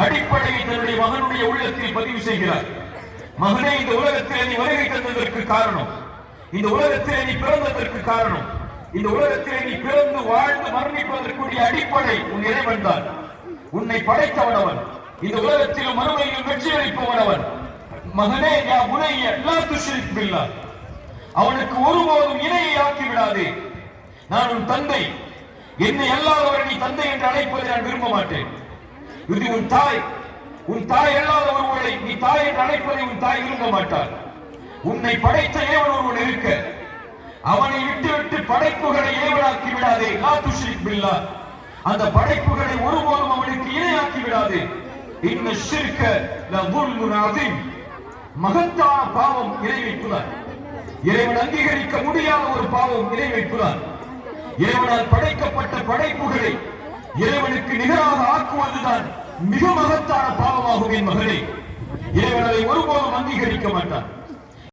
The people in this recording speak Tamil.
அடிப்படையை தன்னுடைய மகனுடைய உள்ளத்தில் பதிவு செய்கிறார். மகனே, இந்த உலகத்திலே நீ வருகை தந்ததற்கு காரணம், இந்த உலகத்திலே நீ பிறந்ததற்கு காரணம், இந்த உலகத்திலே நீ பிறந்து வாழ்ந்து மரணிப்பதற்குரிய அடிப்படை உன் இறைவன் தான். உன்னை படைத்தவன் அவன், இந்த உலகத்திலும் மறுமையிலும் வெற்றி அளிப்பவன் அவன். மகனே, யா புனைய லா துஷ்ரிக் பில்லாஹ், அவனுக்கு ஒருபோதும் இணையை ஆக்கி விடாதே. நான் உன் தந்தை, என்னை அல்லாதவரை நீ தந்தை என்று அழைப்பதை நான் விரும்ப மாட்டேன். இது உன் தாய், உன் தாய் அல்லாத ஒருவரை நீ தாய் என்று அழைப்பதை உன் தாய் விரும்ப மாட்டார். உன்னை படைத்த ஏவன் ஒருவன் இருக்க, அவனை விட்டுவிட்டு படைப்புகளை ஏவனாக்கி விடாதே. லா துஷ்ரிக் பில்லாஹ், அந்த படைப்புகளை ஒருபோதும் அவனுக்கு இணையாக்கி விடாதே. இன்ன ஷிர்க லظுல்முன் அதீம், மகத்தான பாவம் இணை வைப்புதான். இறைவன் அங்கீகரிக்க முடியாத ஒரு பாவம் இணை வைப்புதான். இறைவனால் படைக்கப்பட்ட படைப்புகளை இறைவனுக்கு நிகராக ஆக்குவதுதான் மிக மகத்தான பாவமாகும். என் மகளே, இறைவன் அதை ஒருபோதும் அங்கீகரிக்க மாட்டான்.